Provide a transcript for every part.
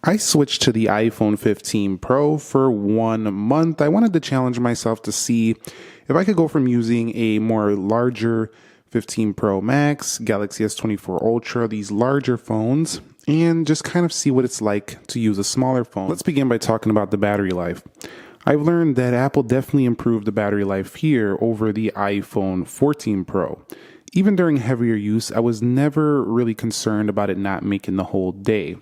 I switched to the iPhone 15 Pro for 1 month. I wanted to challenge myself to see if I could go from using a more larger 15 Pro Max, Galaxy S24 Ultra, these larger phones, and just kind of see what it's like to use a smaller phone. Let's begin by talking about the battery life. I've learned that Apple definitely improved the battery life here over the iPhone 14 Pro. Even during heavier use, I was never really concerned about it not making the whole day.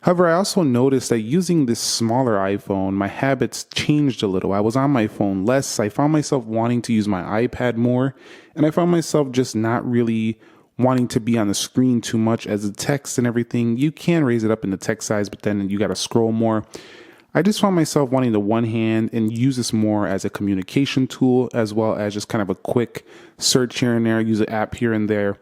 However, I also noticed that using this smaller iPhone, my habits changed a little. I was on my phone less. I found myself wanting to use my iPad more, and I found myself just not really wanting to be on the screen too much as the text and everything. You can raise it up in the text size, but then you got to scroll more. I just found myself wanting to one hand and use this more as a communication tool, as well as just kind of a quick search here and there, use an app here and there.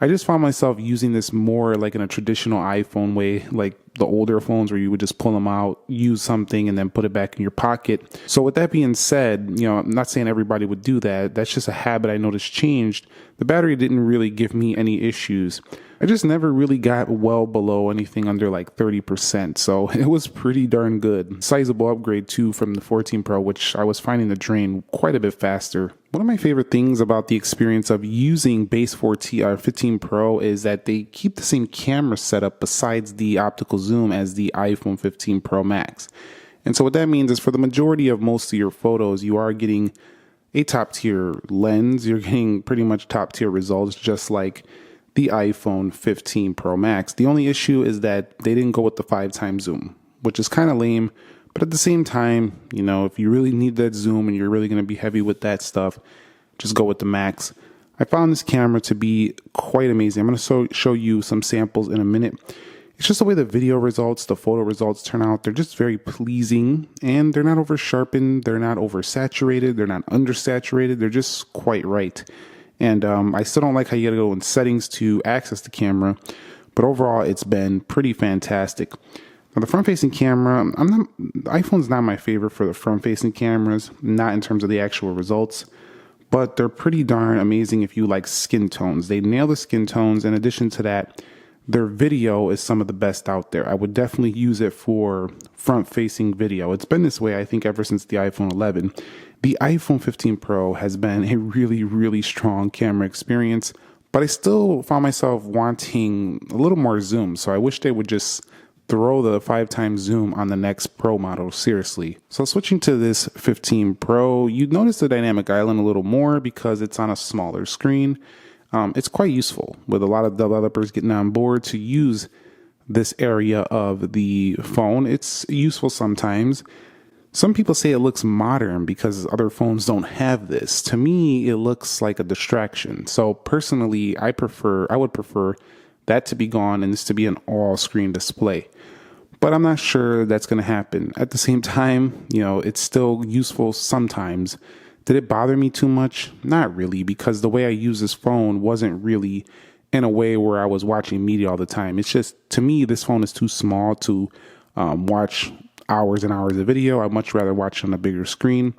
I just found myself using this more like in a traditional iPhone way, like the older phones where you would just pull them out, use something, and then put it back in your pocket. So with that being said, I'm not saying everybody would do that. That's just a habit I noticed changed. The battery didn't really give me any issues. I just never really got well below anything under like 30%, so it was pretty darn good. Sizable upgrade too from the 14 Pro, which I was finding to drain quite a bit faster. One of my favorite things about the experience of using base 15 Pro is that they keep the same camera setup besides the optical zoom as the iPhone 15 Pro Max. And so what that means is for the majority of most of your photos, you are getting a top tier lens. You're getting pretty much top tier results, just like the iPhone 15 Pro Max. The only issue is that they didn't go with the 5x zoom, which is kind of lame. But at the same time, if you really need that zoom and you're really going to be heavy with that stuff, just go with the Max. I found this camera to be quite amazing. I'm going to show you some samples in a minute. It's just the way the video results, the photo results turn out. They're just very pleasing, and they're not over sharpened. They're not oversaturated. They're not undersaturated. They're just quite right. And I still don't like how you gotta go in settings to access the camera, but overall it's been pretty fantastic. Now the front-facing camera, iPhone's not my favorite for the front-facing cameras, not in terms of the actual results, but they're pretty darn amazing if you like skin tones. They nail the skin tones. In addition to that, their video is some of the best out there. I would definitely use it for front-facing video. It's been this way, I think, ever since the iPhone 11. The iPhone 15 Pro has been a really, really strong camera experience, but I still found myself wanting a little more zoom. So I wish they would just throw the 5x zoom on the next Pro model, seriously. So switching to this 15 Pro, you'd notice the dynamic island a little more because it's on a smaller screen. It's quite useful with a lot of developers getting on board to use this area of the phone. It's useful sometimes. Some people say it looks modern because other phones don't have this. To me, it looks like a distraction. So personally, I would prefer that to be gone and this to be an all-screen display. But I'm not sure that's going to happen. At the same time, it's still useful sometimes. Did it bother me too much? Not really, because the way I use this phone wasn't really in a way where I was watching media all the time. It's just, to me, this phone is too small to watch hours and hours of video. I'd much rather watch on a bigger screen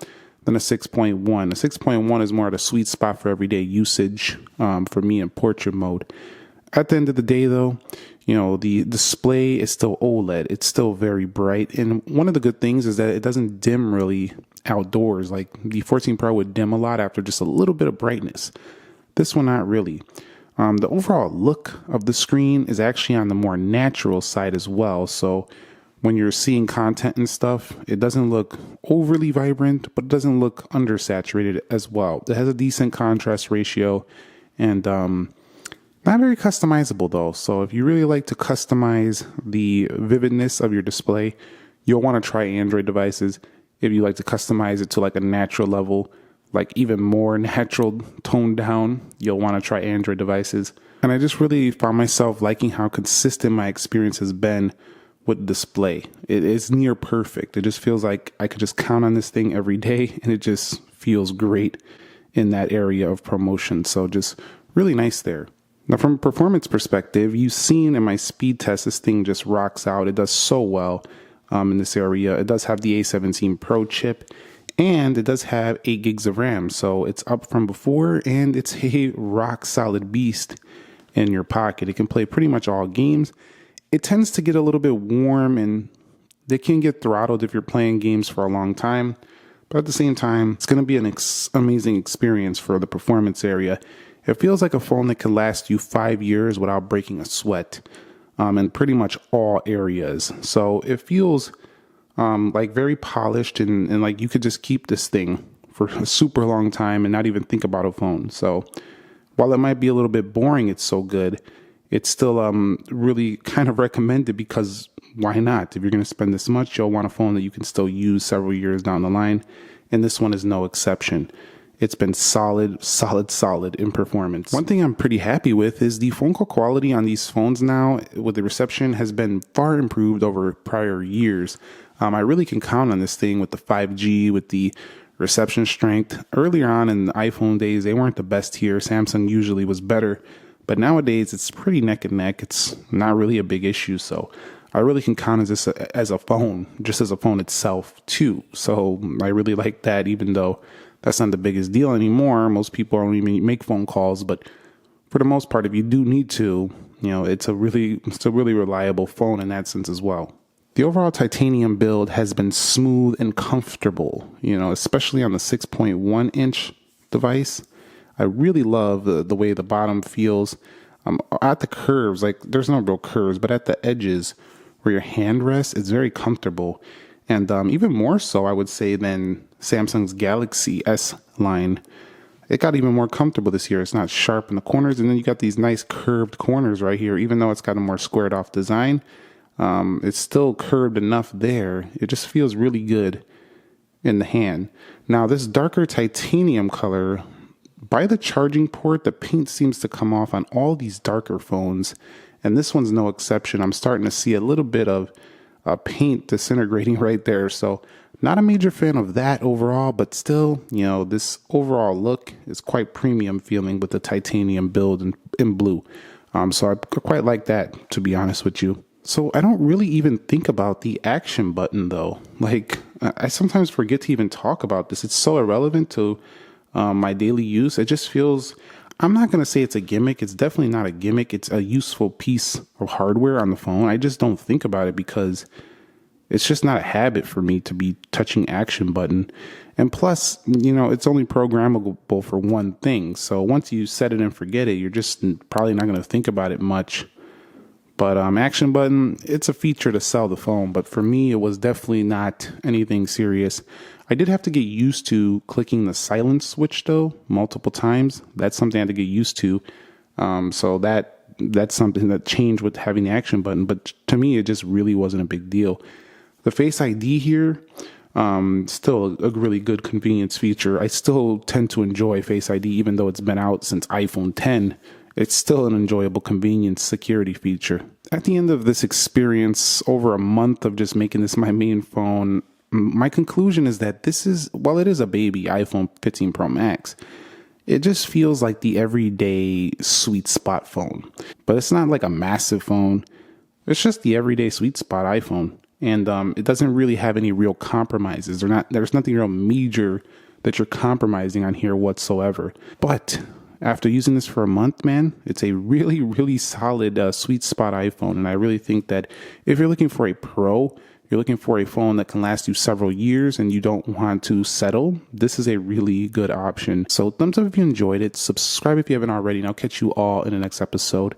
than a 6.1. A 6.1 is more of a sweet spot for everyday usage for me in portrait mode. At the end of the day, though, the display is still OLED. It's still very bright. And one of the good things is that it doesn't dim really outdoors. Like the 14 Pro would dim a lot after just a little bit of brightness. This one, not really. The overall look of the screen is actually on the more natural side as well. So when you're seeing content and stuff, it doesn't look overly vibrant, but it doesn't look undersaturated as well. It has a decent contrast ratio and not very customizable though. So if you really like to customize the vividness of your display, you'll want to try Android devices. If you like to customize it to like a natural level, like even more natural toned down, you'll want to try Android devices. And I just really found myself liking how consistent my experience has been with display. It is near perfect. It just feels like I could just count on this thing every day and it just feels great in that area of promotion. So just really nice there. Now from a performance perspective, you've seen in my speed test, this thing just rocks out. It does so well in this area. It does have the A17 Pro Chip and it does have 8 gigs of RAM. So it's up from before and it's a rock solid beast in your pocket. It can play pretty much all games. it tends to get a little bit warm and they can get throttled if you're playing games for a long time. But at the same time, it's going to be an amazing experience for the performance area. It feels like a phone that can last you 5 years without breaking a sweat in pretty much all areas. So it feels like very polished and like you could just keep this thing for a super long time and not even think about a phone. So while it might be a little bit boring, it's so good. It's still really kind of recommended because why not? If you're going to spend this much, you'll want a phone that you can still use several years down the line. And this one is no exception. It's been solid in performance. One thing I'm pretty happy with is the phone call quality on these phones now with the reception has been far improved over prior years. I really can count on this thing with the 5G, with the reception strength. Earlier on in the iPhone days, they weren't the best here. Samsung usually was better, but nowadays it's pretty neck and neck. It's not really a big issue. So I really can count on this as a phone, just as a phone itself too. So I really like that, even though that's not the biggest deal anymore. Most people don't even make phone calls, but for the most part, if you do need to, it's a really reliable phone in that sense as well. The overall titanium build has been smooth and comfortable, especially on the 6.1 inch device. I really love the way the bottom feels. At the curves, like there's no real curves, but at the edges where your hand rests, it's very comfortable. And even more so, I would say, than Samsung's Galaxy S line. It got even more comfortable this year. It's not sharp in the corners, and then you got these nice curved corners right here. Even though it's got a more squared off design, it's still curved enough there. It just feels really good in the hand. Now, this darker titanium color, by the charging port, the paint seems to come off on all these darker phones, and this one's no exception. I'm starting to see a little bit of paint disintegrating right there. So not a major fan of that overall, but still, this overall look is quite premium feeling with the titanium build in blue. So I quite like that, to be honest with you. So I don't really even think about the action button though. Like I sometimes forget to even talk about this. It's so irrelevant to my daily use. It just feels, I'm not going to say it's a gimmick. It's definitely not a gimmick. It's a useful piece of hardware on the phone. I just don't think about it because it's just not a habit for me to be touching action button. And plus, it's only programmable for one thing. So once you set it and forget it, you're just probably not going to think about it much. But action button, it's a feature to sell the phone. But for me, it was definitely not anything serious. I did have to get used to clicking the silence switch though multiple times. That's something I had to get used to. So that's something that changed with having the action button. But to me, it just really wasn't a big deal. The Face ID here, still a really good convenience feature. I still tend to enjoy Face ID even though it's been out since iPhone 10. It's still an enjoyable convenience security feature. At the end of this experience, over a month of just making this my main phone, my conclusion is that while it is a baby iPhone 15 Pro Max, it just feels like the everyday sweet spot phone. But it's not like a massive phone. It's just the everyday sweet spot iPhone. And it doesn't really have any real compromises. There's nothing real major that you're compromising on here whatsoever. But after using this for a month, man, it's a really, really solid sweet spot iPhone. And I really think that if you're looking for a Pro, you're looking for a phone that can last you several years and you don't want to settle, this is a really good option. So thumbs up if you enjoyed it. Subscribe if you haven't already. And I'll catch you all in the next episode.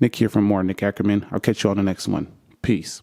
Nick here from Nick Ackerman. I'll catch you on the next one. Peace.